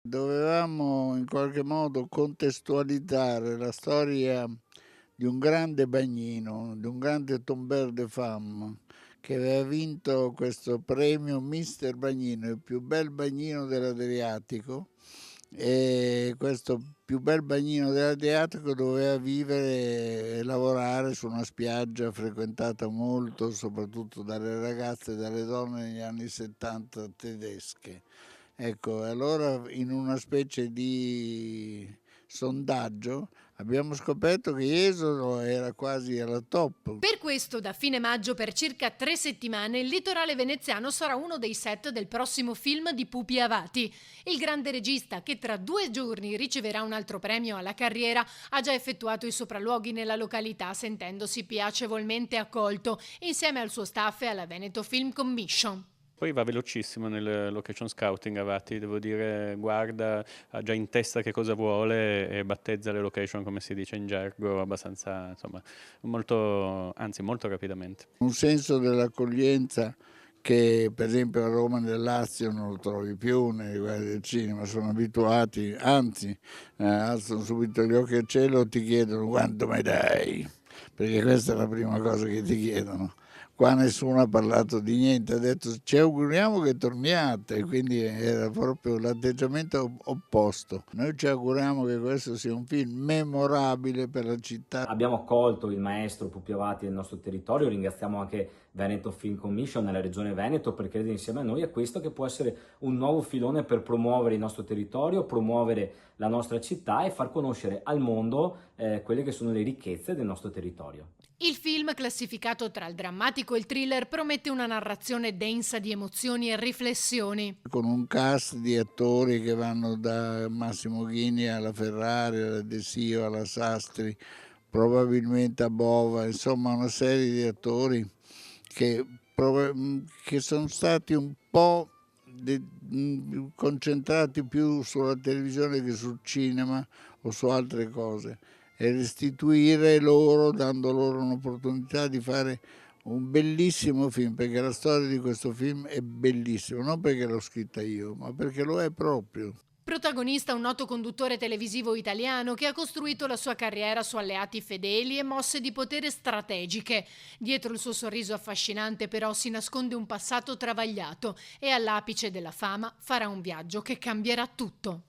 Dovevamo in qualche modo contestualizzare la storia di un grande bagnino, di un grande tombeur de femme, che aveva vinto questo premio Mister Bagnino, il più bel bagnino dell'Adriatico, e questo più bel bagnino dell'Adriatico doveva vivere e lavorare su una spiaggia frequentata molto, soprattutto dalle ragazze e dalle donne negli anni '70 tedesche. Ecco, allora in una specie di sondaggio abbiamo scoperto che Jesolo era quasi alla top. Per questo, da fine maggio per circa 3 settimane, il litorale veneziano sarà uno dei set del prossimo film di Pupi Avati. Il grande regista, che tra 2 giorni riceverà un altro premio alla carriera, ha già effettuato i sopralluoghi nella località sentendosi piacevolmente accolto, insieme al suo staff e alla Veneto Film Commission. Poi va velocissimo nel location scouting Avati, devo dire, guarda, ha già in testa che cosa vuole e battezza le location, come si dice in gergo, abbastanza, insomma, molto, anzi molto rapidamente. Un senso dell'accoglienza che per esempio a Roma e nel Lazio non lo trovi più nei luoghi del cinema, sono abituati, anzi alzano subito gli occhi al cielo e ti chiedono quanto mi dai, perché questa è la prima cosa che ti chiedono. Qua nessuno ha parlato di niente, ha detto ci auguriamo che torniate, quindi era proprio l'atteggiamento opposto. Noi ci auguriamo che questo sia un film memorabile per la città. Abbiamo accolto il maestro Pupi Avati nel nostro territorio, ringraziamo anche Veneto Film Commission nella regione Veneto per credere insieme a noi a questo che può essere un nuovo filone per promuovere il nostro territorio, promuovere la nostra città e far conoscere al mondo quelle che sono le ricchezze del nostro territorio. Il film, classificato tra il drammatico e il thriller, promette una narrazione densa di emozioni e riflessioni. Con un cast di attori che vanno da Massimo Ghini alla Ferrari, alla De Sio, alla Sastri, probabilmente a Bova, insomma una serie di attori che, che sono stati un po' concentrati più sulla televisione che sul cinema o su altre cose, e restituire loro, dando loro un'opportunità di fare un bellissimo film, perché la storia di questo film è bellissima, non perché l'ho scritta io, ma perché lo è proprio. Protagonista un noto conduttore televisivo italiano che ha costruito la sua carriera su alleati fedeli e mosse di potere strategiche. Dietro il suo sorriso affascinante però si nasconde un passato travagliato e all'apice della fama farà un viaggio che cambierà tutto.